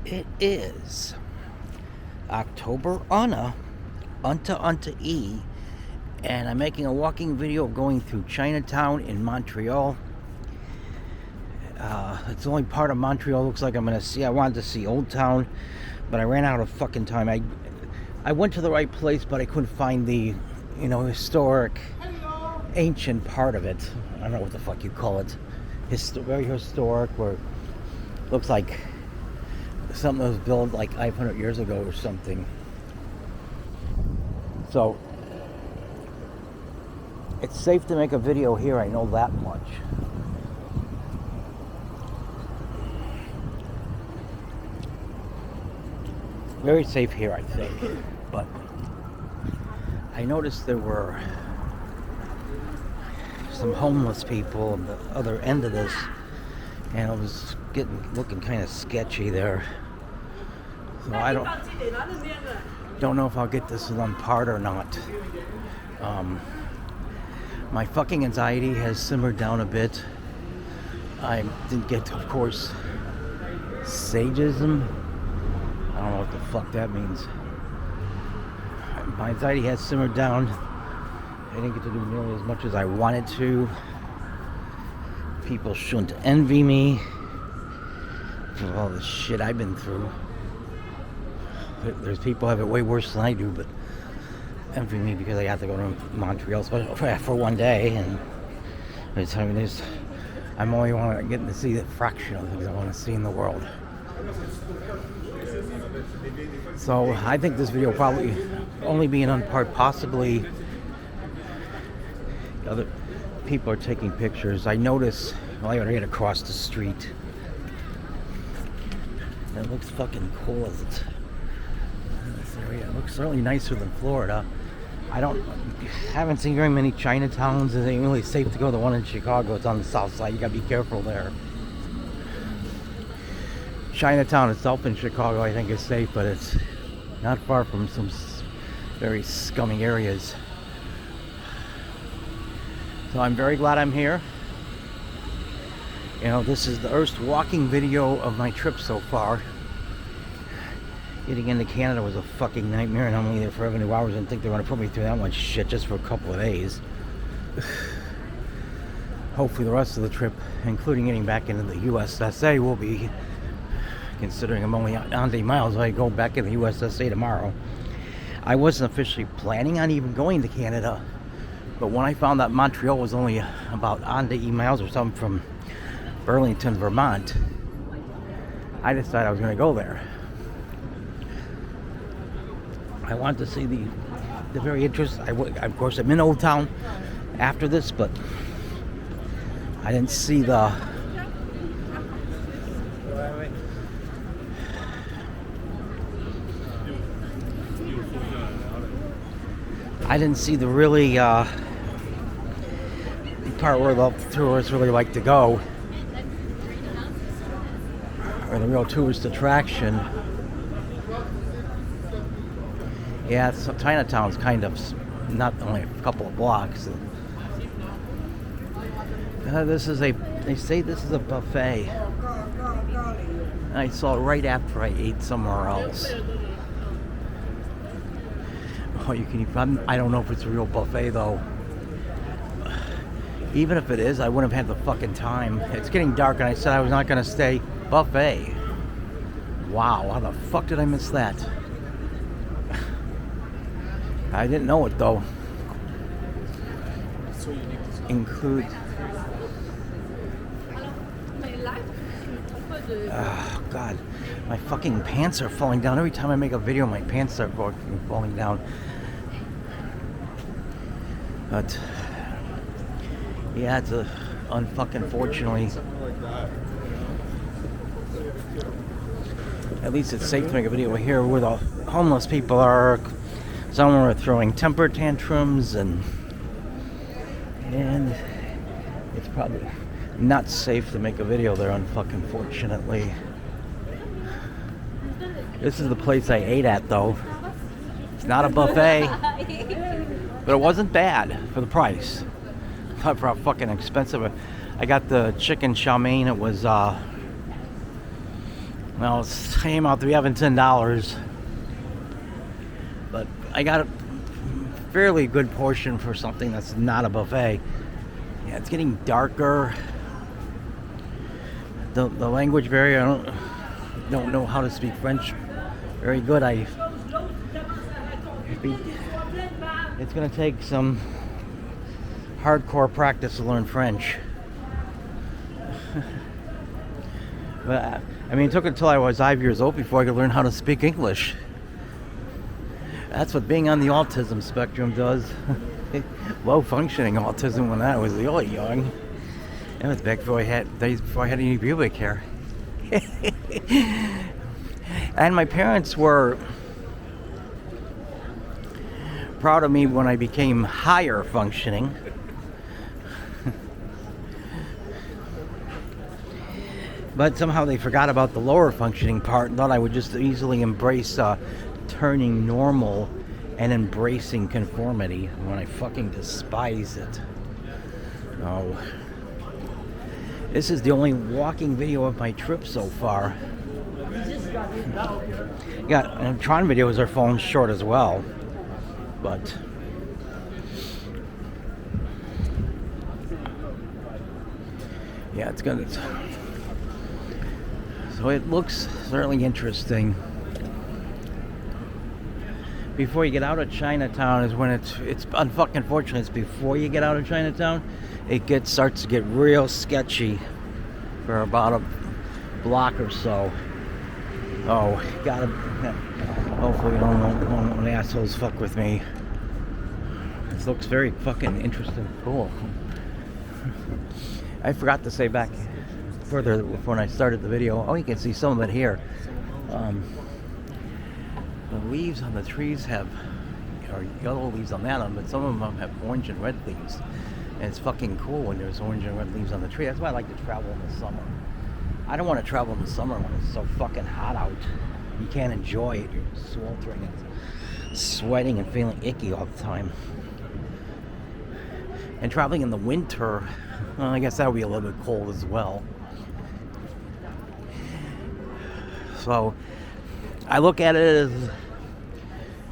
It is October unta E, and I'm making a walking video going through Chinatown in Montreal. It's the only part of Montreal looks like I'm gonna see. I wanted to see Old Town, but I ran out of fucking time. I went to the right place, but I couldn't find the, historic, ancient part of it. I don't know what the fuck you call it. Very historic, where it looks like something that was built like 500 years ago or something. So it's safe to make a video here, I know that much. Very safe here, I think. But I noticed there were some homeless people on the other end of this, and it was looking kind of sketchy there. So I don't know if I'll get this one part or not. My fucking anxiety has simmered down a bit. I didn't get, of course, sageism. I don't know what the fuck that means. My anxiety has simmered down. I didn't get to do nearly as much as I wanted to. People shouldn't envy me for all the shit I've been through. There's people who have it way worse than I do, but envy me because I got to go to Montreal for one day, and I'm only getting to see a fraction of things I want to see in the world. So I think this video will probably only be an unpart, possibly other people are taking pictures. I notice, I gotta get across the street. It looks fucking cool as it's in this area. It looks certainly nicer than Florida. Haven't seen very many Chinatowns. It ain't really safe to go to the one in Chicago. It's on the south side. You gotta be careful there. Chinatown itself in Chicago, I think, is safe, but it's not far from some very scummy areas. So I'm very glad I'm here. This is the first walking video of my trip so far. Getting into Canada was a fucking nightmare, and I'm only there for 72 hours and think they're going to put me through that much shit just for a couple of days. Hopefully the rest of the trip, including getting back into the USSA, will be, considering I'm only 90 miles away, go back in the USSA tomorrow. I wasn't officially planning on even going to Canada, but when I found that Montreal was only about 80 miles or something from Burlington, Vermont, I decided I was going to go there. I want to see the very interesting. Of course, I'm in Old Town after this, but I didn't see the. I didn't see the really part where the tourists really like to go, or the real tourist attraction. Yeah, so Chinatown's kind of not only a couple of blocks. They say this is a buffet. I saw it right after I ate somewhere else. Oh, I don't know if it's a real buffet though. Even if it is, I wouldn't have had the fucking time. It's getting dark, and I said I was not going to stay. Buffet. Wow, how the fuck did I miss that? I didn't know it though. Include. Oh God, my fucking pants are falling down. Every time I make a video, my pants start falling down. But yeah, it's unfuckingfortunately. At least it's safe to make a video here where the homeless people are. Some are throwing temper tantrums, and it's probably not safe to make a video there, unfuckingfortunately. This is the place I ate at, though. It's not a buffet, but it wasn't bad for the price. Not for how fucking expensive. I got the chicken chow mein. It was Well, it came out to be having $10, but I got a fairly good portion for something that's not a buffet. Yeah, it's getting darker. The language barrier, I don't know how to speak French very good. It's going to take some hardcore practice to learn French. But I mean, it took until I was 5 years old before I could learn how to speak English. That's what being on the autism spectrum does. Low functioning autism when I was really young. That was back before I had any pubic hair. And my parents were proud of me when I became higher functioning. But somehow they forgot about the lower functioning part and thought I would just easily embrace turning normal and embracing conformity when I fucking despise it. Oh. This is the only walking video of my trip so far. Yeah, and Tron videos are falling short as well. But yeah, it's gonna. So it looks certainly interesting. Before you get out of Chinatown is when it's unfucking fortunate. It's before you get out of Chinatown, it starts to get real sketchy for about a block or so. Oh, gotta. Hopefully, you don't want assholes fuck with me. This looks very fucking interesting. Cool. I forgot to say back further when I started the video. Oh, you can see some of it here. The leaves on the trees are yellow leaves on that one, but some of them have orange and red leaves. And it's fucking cool when there's orange and red leaves on the tree. That's why I like to travel in the summer. I don't want to travel in the summer when it's so fucking hot out. You can't enjoy it. You're sweltering and sweating and feeling icky all the time. And traveling in the winter, well, I guess that would be a little bit cold as well. So I look at it as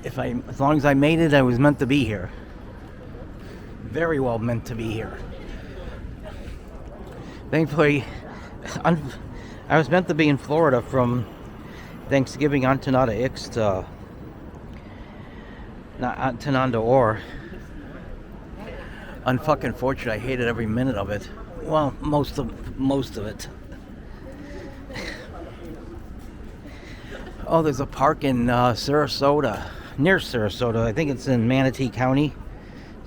as long as I made it, I was meant to be here. Very well meant to be here. Thankfully, I was meant to be in Florida from Thanksgiving on Tanada X to not Tananda or. Unfucking fortunate. I hated every minute of it. Well, most of it. Oh, there's a park in Sarasota, near Sarasota. I think it's in Manatee County.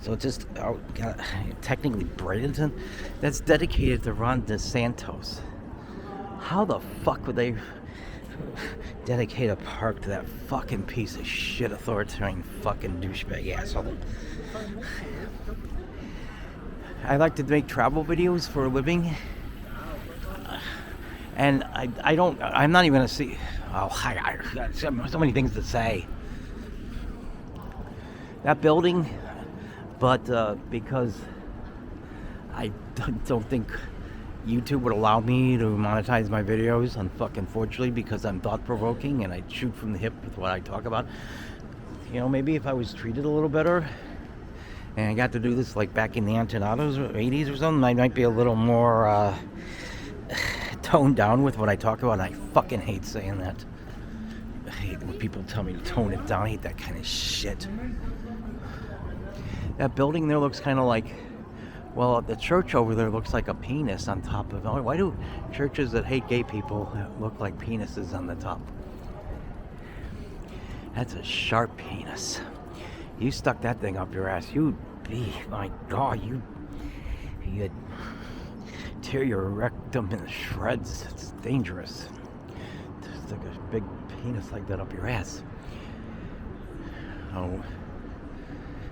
So it's just technically Bradenton. That's dedicated to Ron DeSantis. How the fuck would they dedicate a park to that fucking piece of shit authoritarian fucking douchebag asshole? I like to make travel videos for a living. And I'm not even going to see... Oh, I got so many things to say. That building, but because I don't think YouTube would allow me to monetize my videos, unfortunately, because I'm thought-provoking and I shoot from the hip with what I talk about. You know, maybe if I was treated a little better and I got to do this like back in the Antonados or 80s or something, I might be a little more toned down with what I talk about. And I fucking hate saying that. I hate when people tell me to tone it down. I hate that kind of shit. That building there looks kind of like, well, the church over there looks like a penis on top of it. Why do churches that hate gay people look like penises on the top? That's a sharp penis. You stuck that thing up your ass. My God, you tear your rectum in shreds. It's dangerous. To stick a big penis like that up your ass. Oh,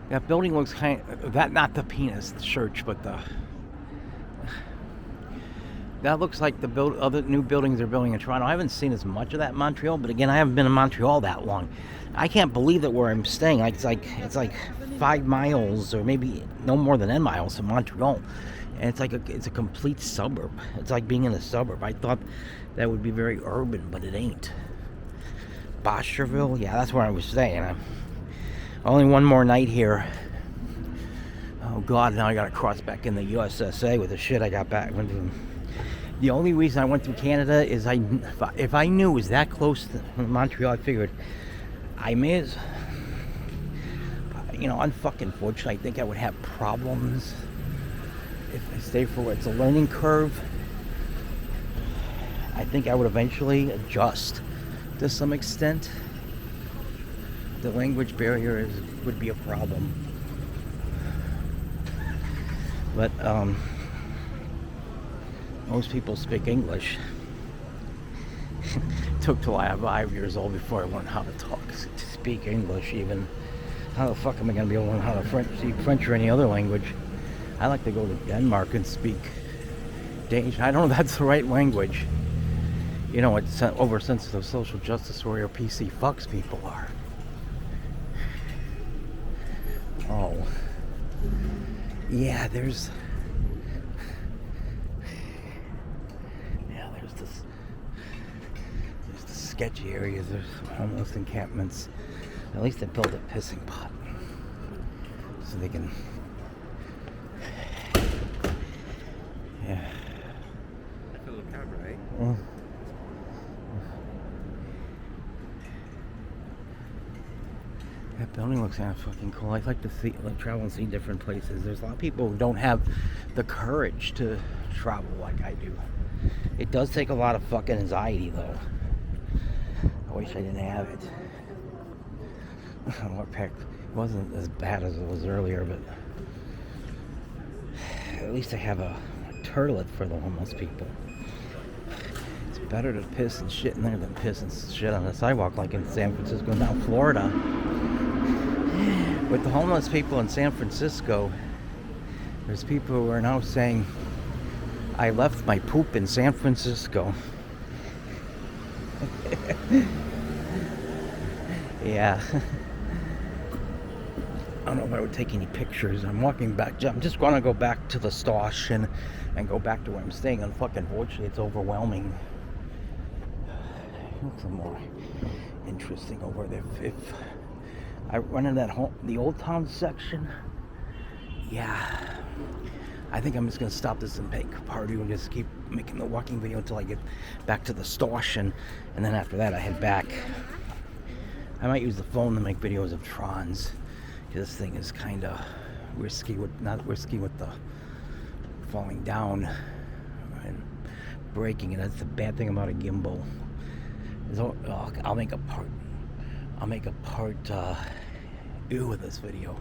that building looks not the penis, the church, but that looks like the other new buildings they're building in Toronto. I haven't seen as much of that in Montreal, but again, I haven't been in Montreal that long. I can't believe that where I'm staying, it's like 5 miles or maybe no more than 10 miles from Montreal. And it's a complete suburb. It's like being in a suburb. I thought that would be very urban, but it ain't. Boscherville, yeah, that's where I was staying. Only one more night here. Oh God, now I gotta cross back in the USSA with the shit I got back. The only reason I went through Canada is if I knew it was that close to Montreal, I figured I may as, unfuckingfortunately, I think I would have problems if I stay for it's a learning curve. I think I would eventually adjust to some extent. The language barrier would be a problem. But most people speak English. Took till I was 5 years old before I learned how to speak English even. How the fuck am I going to be able to learn how to speak French or any other language? I like to go to Denmark and speak Danish. I don't know if that's the right language. It's oversensitive social justice warrior PC fucks people are. Oh. Yeah, there's the sketchy areas, there's homeless encampments. At least they built a pissing pot so they can. Yeah. Like a little camera, right? That building looks kind of fucking cool. I'd like to travel and see different places. There's a lot of people who don't have the courage to travel like I do. It does take a lot of fucking anxiety, though. I wish I didn't have it. It wasn't as bad as it was earlier, but at least I have a toilet for the homeless people. It's better to piss and shit in there than piss and shit on the sidewalk like in San Francisco and down Florida. With the homeless people in San Francisco, there's people who are now saying, I left my poop in San Francisco. Yeah. I don't know if I would take any pictures. I'm walking back. I'm just going to go back to the Stosh and go back to where I'm staying. Unfortunately, it's overwhelming. What's more interesting over there? If I run in the Old Town section, yeah, I think I'm just going to stop this and make a party and just keep making the walking video until I get back to the Stosh, and then after that I head back. I might use the phone to make videos of Trons. This thing is kind of risky not risky with the falling down and breaking it. That's the bad thing about a gimbal. I'll make a part 2 of this video.